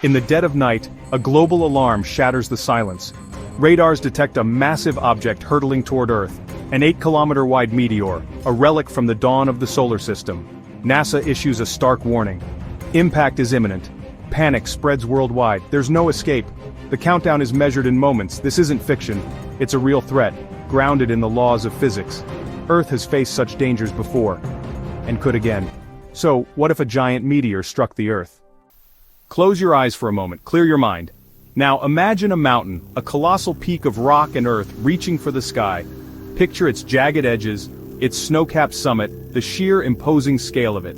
In the dead of night, a global alarm shatters the silence. Radars detect a massive object hurtling toward Earth, an 8-kilometer-wide meteor, a relic from the dawn of the solar system. NASA issues a stark warning. Impact is imminent. Panic spreads worldwide. There's no escape. The countdown is measured in moments. This isn't fiction. It's a real threat, grounded in the laws of physics. Earth has faced such dangers before, and could again. So, what if a giant meteor struck the Earth? Close your eyes for a moment, clear your mind. Now imagine a mountain, a colossal peak of rock and earth reaching for the sky. Picture its jagged edges, its snow-capped summit, the sheer imposing scale of it.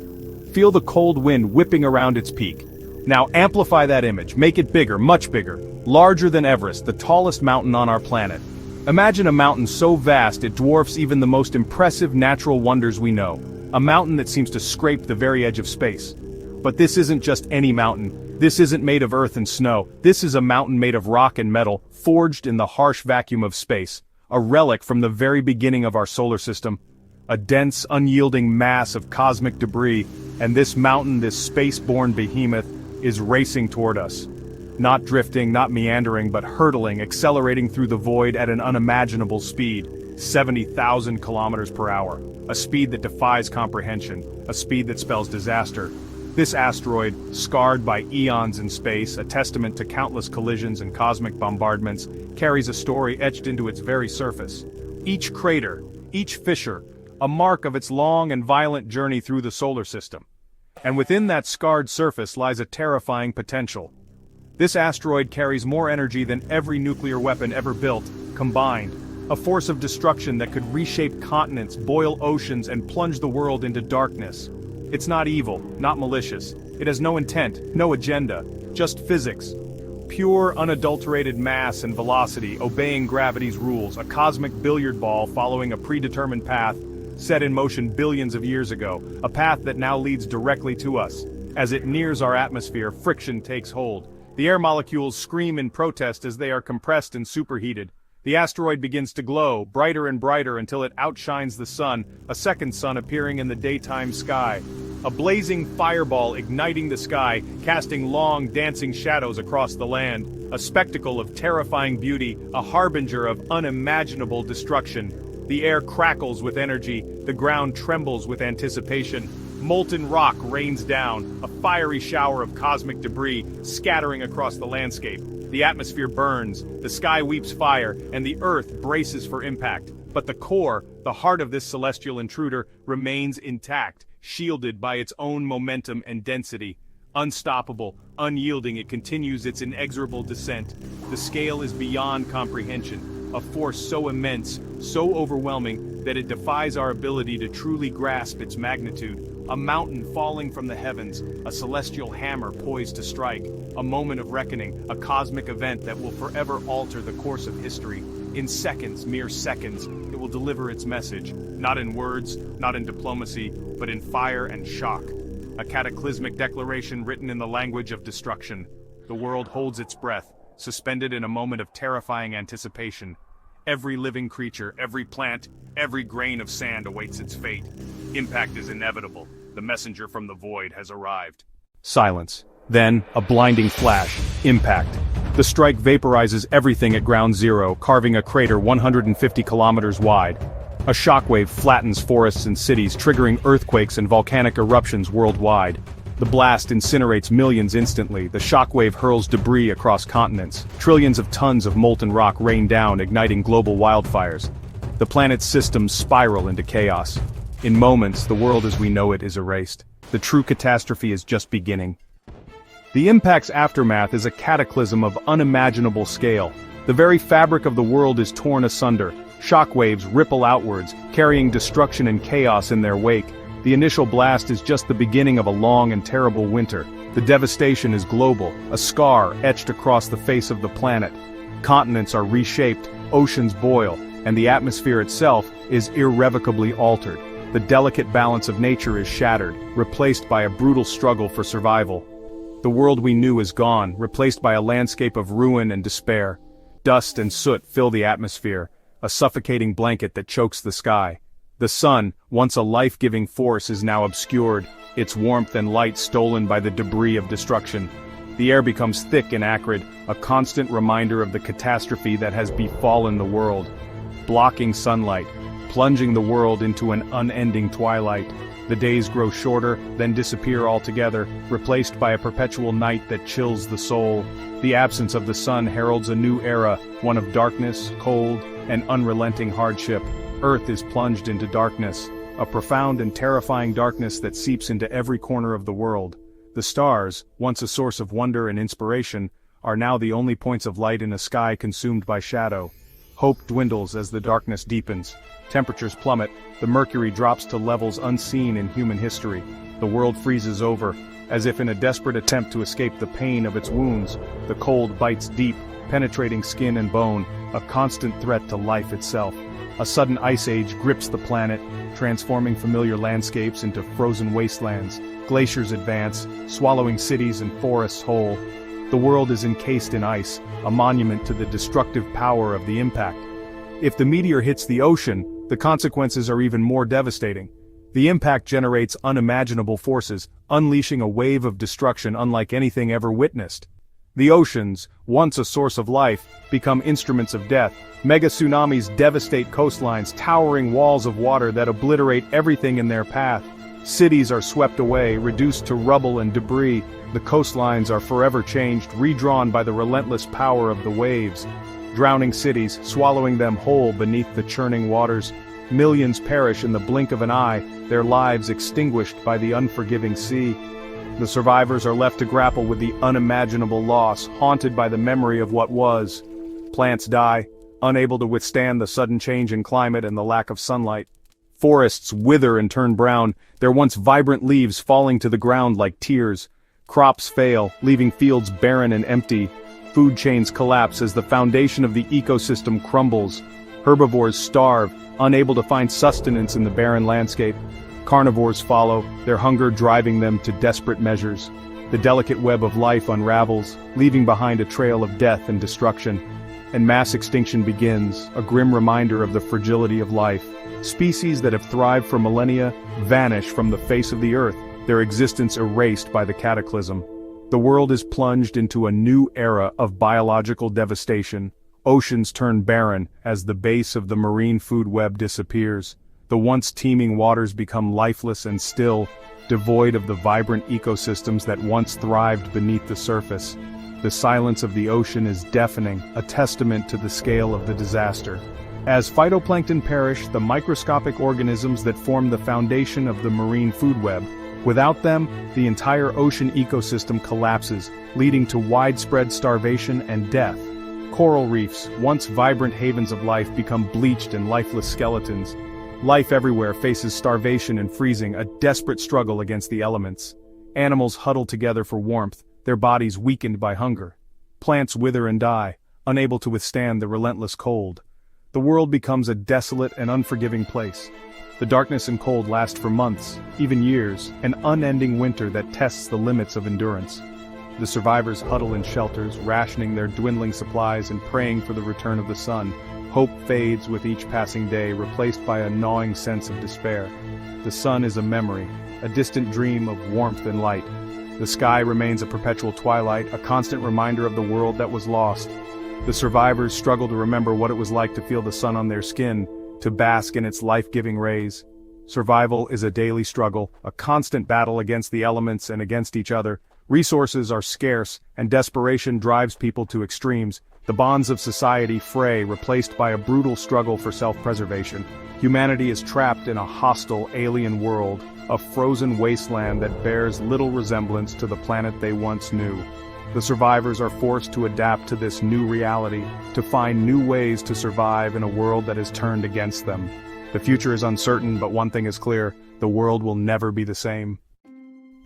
Feel the cold wind whipping around its peak. Now amplify that image, make it bigger, much bigger, larger than Everest, the tallest mountain on our planet. Imagine a mountain so vast it dwarfs even the most impressive natural wonders we know. A mountain that seems to scrape the very edge of space. But this isn't just any mountain. This isn't made of earth and snow. This is a mountain made of rock and metal, forged in the harsh vacuum of space. A relic from the very beginning of our solar system. A dense, unyielding mass of cosmic debris, and this mountain, this space-borne behemoth, is racing toward us. Not drifting, not meandering, but hurtling, accelerating through the void at an unimaginable speed. 70,000 kilometers per hour. A speed that defies comprehension. A speed that spells disaster. This asteroid, scarred by eons in space, a testament to countless collisions and cosmic bombardments, carries a story etched into its very surface. Each crater, each fissure, a mark of its long and violent journey through the solar system. And within that scarred surface lies a terrifying potential. This asteroid carries more energy than every nuclear weapon ever built, combined. A force of destruction that could reshape continents, boil oceans, and plunge the world into darkness. It's not evil, not malicious. It has no intent, no agenda, just physics. Pure, unadulterated mass and velocity, obeying gravity's rules, a cosmic billiard ball following a predetermined path, set in motion billions of years ago, a path that now leads directly to us. As it nears our atmosphere, friction takes hold. The air molecules scream in protest as they are compressed and superheated. The asteroid begins to glow, brighter and brighter until it outshines the sun, a second sun appearing in the daytime sky. A blazing fireball igniting the sky, casting long, dancing shadows across the land. A spectacle of terrifying beauty, a harbinger of unimaginable destruction. The air crackles with energy, the ground trembles with anticipation. Molten rock rains down, a fiery shower of cosmic debris scattering across the landscape. The atmosphere burns, the sky weeps fire, and the earth braces for impact. But the core, the heart of this celestial intruder, remains intact, shielded by its own momentum and density. Unstoppable, unyielding, it continues its inexorable descent. The scale is beyond comprehension, a force so immense, so overwhelming, that it defies our ability to truly grasp its magnitude. A mountain falling from the heavens, a celestial hammer poised to strike, a moment of reckoning, a cosmic event that will forever alter the course of history. In seconds, mere seconds, it will deliver its message, not in words, not in diplomacy, but in fire and shock. A cataclysmic declaration written in the language of destruction. The world holds its breath, suspended in a moment of terrifying anticipation. Every living creature, every plant, every grain of sand awaits its fate. Impact is inevitable. The messenger from the void has arrived. Silence. Then, a blinding flash. Impact. The strike vaporizes everything at ground zero, carving a crater 150 kilometers wide. A shockwave flattens forests and cities, triggering earthquakes and volcanic eruptions worldwide. The blast incinerates millions instantly, the shockwave hurls debris across continents. Trillions of tons of molten rock rain down, igniting global wildfires. The planet's systems spiral into chaos. In moments, the world as we know it is erased. The true catastrophe is just beginning. The impact's aftermath is a cataclysm of unimaginable scale. The very fabric of the world is torn asunder. Shockwaves ripple outwards, carrying destruction and chaos in their wake. The initial blast is just the beginning of a long and terrible winter. The devastation is global, a scar etched across the face of the planet. Continents are reshaped, oceans boil, and the atmosphere itself is irrevocably altered. The delicate balance of nature is shattered, replaced by a brutal struggle for survival. The world we knew is gone, replaced by a landscape of ruin and despair. Dust and soot fill the atmosphere, a suffocating blanket that chokes the sky. The sun, once a life-giving force, is now obscured, its warmth and light stolen by the debris of destruction. The air becomes thick and acrid, a constant reminder of the catastrophe that has befallen the world. Blocking sunlight, plunging the world into an unending twilight. The days grow shorter, then disappear altogether, replaced by a perpetual night that chills the soul. The absence of the sun heralds a new era, one of darkness, cold, and unrelenting hardship. Earth is plunged into darkness, a profound and terrifying darkness that seeps into every corner of the world. The stars, once a source of wonder and inspiration, are now the only points of light in a sky consumed by shadow. Hope dwindles as the darkness deepens. Temperatures plummet, the mercury drops to levels unseen in human history. The world freezes over, as if in a desperate attempt to escape the pain of its wounds. The cold bites deep, penetrating skin and bone, a constant threat to life itself. A sudden ice age grips the planet, transforming familiar landscapes into frozen wastelands. Glaciers advance, swallowing cities and forests whole. The world is encased in ice, a monument to the destructive power of the impact. If the meteor hits the ocean, the consequences are even more devastating. The impact generates unimaginable forces, unleashing a wave of destruction unlike anything ever witnessed. The oceans, once a source of life, become instruments of death. Mega tsunamis devastate coastlines, towering walls of water that obliterate everything in their path. Cities are swept away, reduced to rubble and debris. The coastlines are forever changed, redrawn by the relentless power of the waves. Drowning cities, swallowing them whole beneath the churning waters. Millions perish in the blink of an eye, their lives extinguished by the unforgiving sea. The survivors are left to grapple with the unimaginable loss, haunted by the memory of what was. Plants die, unable to withstand the sudden change in climate and the lack of sunlight. Forests wither and turn brown, their once vibrant leaves falling to the ground like tears. Crops fail, leaving fields barren and empty. Food chains collapse as the foundation of the ecosystem crumbles. Herbivores starve, unable to find sustenance in the barren landscape. Carnivores follow, their hunger driving them to desperate measures. The delicate web of life unravels, leaving behind a trail of death and destruction. And mass extinction begins, a grim reminder of the fragility of life. Species that have thrived for millennia vanish from the face of the earth, their existence erased by the cataclysm. The world is plunged into a new era of biological devastation. Oceans turn barren as the base of the marine food web disappears. The once teeming waters become lifeless and still, devoid of the vibrant ecosystems that once thrived beneath the surface. The silence of the ocean is deafening, a testament to the scale of the disaster. As phytoplankton perish, the microscopic organisms that form the foundation of the marine food web, without them, the entire ocean ecosystem collapses, leading to widespread starvation and death. Coral reefs, once vibrant havens of life, become bleached and lifeless skeletons. Life everywhere faces starvation and freezing, a desperate struggle against the elements. Animals huddle together for warmth, their bodies weakened by hunger. Plants wither and die, unable to withstand the relentless cold. The world becomes a desolate and unforgiving place. The darkness and cold last for months, even years, an unending winter that tests the limits of endurance. The survivors huddle in shelters, rationing their dwindling supplies and praying for the return of the sun. Hope fades with each passing day, replaced by a gnawing sense of despair. The sun is a memory, a distant dream of warmth and light. The sky remains a perpetual twilight, a constant reminder of the world that was lost. The survivors struggle to remember what it was like to feel the sun on their skin, to bask in its life-giving rays. Survival is a daily struggle, a constant battle against the elements and against each other. Resources are scarce, and desperation drives people to extremes. The bonds of society fray, replaced by a brutal struggle for self-preservation. Humanity is trapped in a hostile, alien world, a frozen wasteland that bears little resemblance to the planet they once knew. The survivors are forced to adapt to this new reality, to find new ways to survive in a world that has turned against them. The future is uncertain, but one thing is clear: the world will never be the same.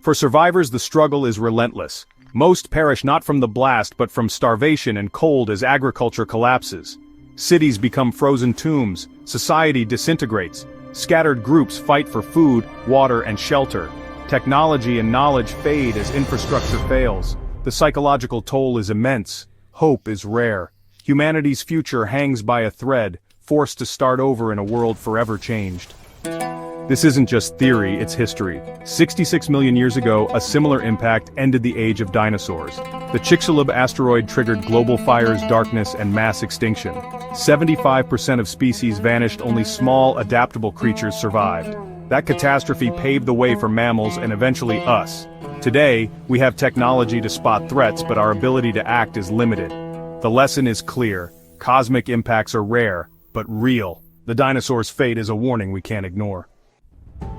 For survivors, the struggle is relentless. Most perish not from the blast but from starvation and cold as agriculture collapses. Cities become frozen tombs, society disintegrates, scattered groups fight for food, water, and shelter. Technology and knowledge fade as infrastructure fails. The psychological toll is immense. Hope is rare. Humanity's future hangs by a thread, forced to start over in a world forever changed. This isn't just theory, it's history. 66 million years ago, a similar impact ended the age of dinosaurs. The Chicxulub asteroid triggered global fires, darkness, and mass extinction. 75% of species vanished, only small, adaptable creatures survived. That catastrophe paved the way for mammals and eventually us. Today, we have technology to spot threats, but our ability to act is limited. The lesson is clear. Cosmic impacts are rare, but real. The dinosaurs' fate is a warning we can't ignore.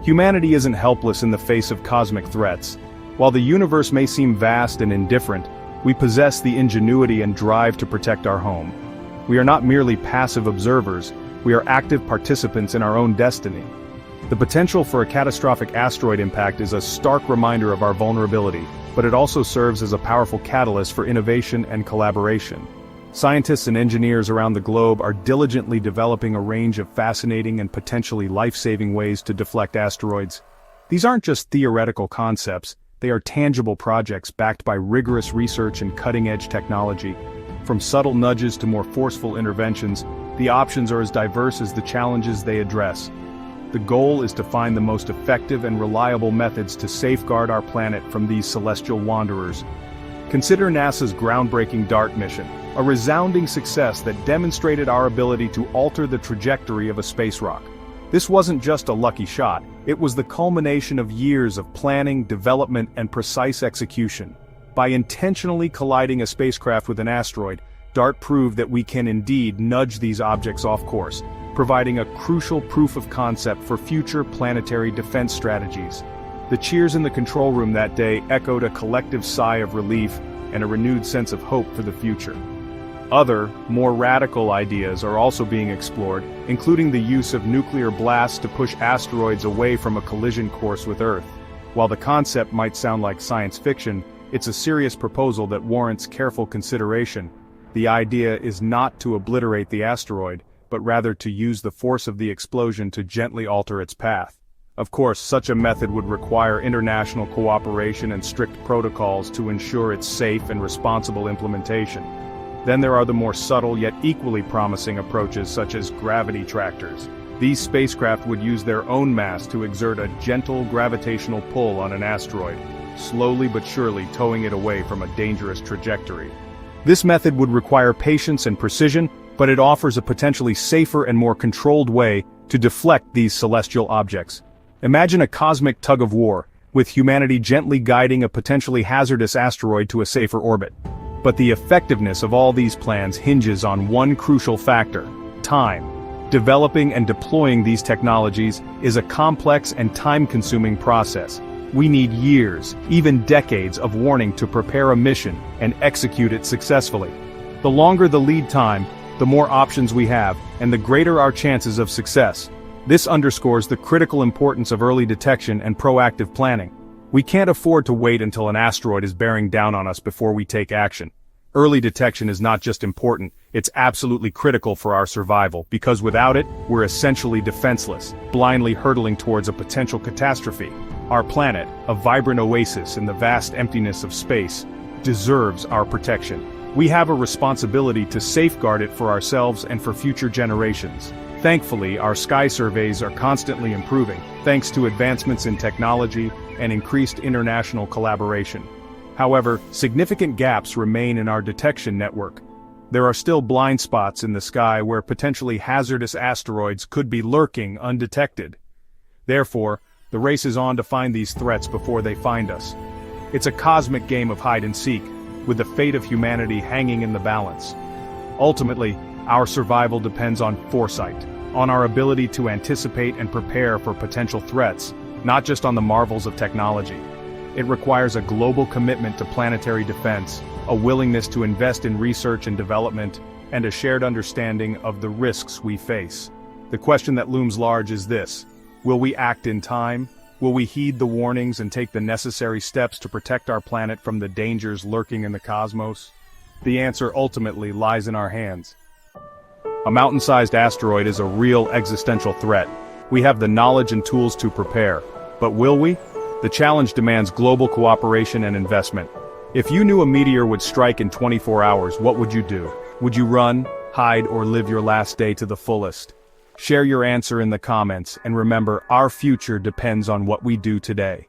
Humanity isn't helpless in the face of cosmic threats. While the universe may seem vast and indifferent, we possess the ingenuity and drive to protect our home. We are not merely passive observers, we are active participants in our own destiny. The potential for a catastrophic asteroid impact is a stark reminder of our vulnerability, but it also serves as a powerful catalyst for innovation and collaboration. Scientists and engineers around the globe are diligently developing a range of fascinating and potentially life-saving ways to deflect asteroids. These aren't just theoretical concepts, they are tangible projects backed by rigorous research and cutting-edge technology. From subtle nudges to more forceful interventions, the options are as diverse as the challenges they address. The goal is to find the most effective and reliable methods to safeguard our planet from these celestial wanderers. Consider NASA's groundbreaking DART mission, a resounding success that demonstrated our ability to alter the trajectory of a space rock. This wasn't just a lucky shot, it was the culmination of years of planning, development, and precise execution. By intentionally colliding a spacecraft with an asteroid, DART proved that we can indeed nudge these objects off course, providing a crucial proof of concept for future planetary defense strategies. The cheers in the control room that day echoed a collective sigh of relief and a renewed sense of hope for the future. Other, more radical ideas are also being explored, including the use of nuclear blasts to push asteroids away from a collision course with Earth. While the concept might sound like science fiction, it's a serious proposal that warrants careful consideration. The idea is not to obliterate the asteroid, but rather to use the force of the explosion to gently alter its path. Of course, such a method would require international cooperation and strict protocols to ensure its safe and responsible implementation. Then there are the more subtle yet equally promising approaches such as gravity tractors. These spacecraft would use their own mass to exert a gentle gravitational pull on an asteroid, slowly but surely towing it away from a dangerous trajectory. This method would require patience and precision, but it offers a potentially safer and more controlled way to deflect these celestial objects. Imagine a cosmic tug-of-war, with humanity gently guiding a potentially hazardous asteroid to a safer orbit. But the effectiveness of all these plans hinges on one crucial factor: time. Developing and deploying these technologies is a complex and time-consuming process. We need years, even decades of warning to prepare a mission and execute it successfully. The longer the lead time, the more options we have, and the greater our chances of success. This underscores the critical importance of early detection and proactive planning. We can't afford to wait until an asteroid is bearing down on us before we take action. Early detection is not just important, it's absolutely critical for our survival, because without it, we're essentially defenseless, blindly hurtling towards a potential catastrophe. Our planet, a vibrant oasis in the vast emptiness of space, deserves our protection. We have a responsibility to safeguard it for ourselves and for future generations. Thankfully, our sky surveys are constantly improving, thanks to advancements in technology and increased international collaboration. However, significant gaps remain in our detection network. There are still blind spots in the sky where potentially hazardous asteroids could be lurking undetected. Therefore, the race is on to find these threats before they find us. It's a cosmic game of hide and seek, with the fate of humanity hanging in the balance. Ultimately, our survival depends on foresight, on our ability to anticipate and prepare for potential threats, not just on the marvels of technology. It requires a global commitment to planetary defense, a willingness to invest in research and development, and a shared understanding of the risks we face. The question that looms large is this: will we act in time? Will we heed the warnings and take the necessary steps to protect our planet from the dangers lurking in the cosmos? The answer ultimately lies in our hands. A mountain-sized asteroid is a real existential threat. We have the knowledge and tools to prepare. But will we? The challenge demands global cooperation and investment. If you knew a meteor would strike in 24 hours, what would you do? Would you run, hide, or live your last day to the fullest? Share your answer in the comments, and remember, our future depends on what we do today.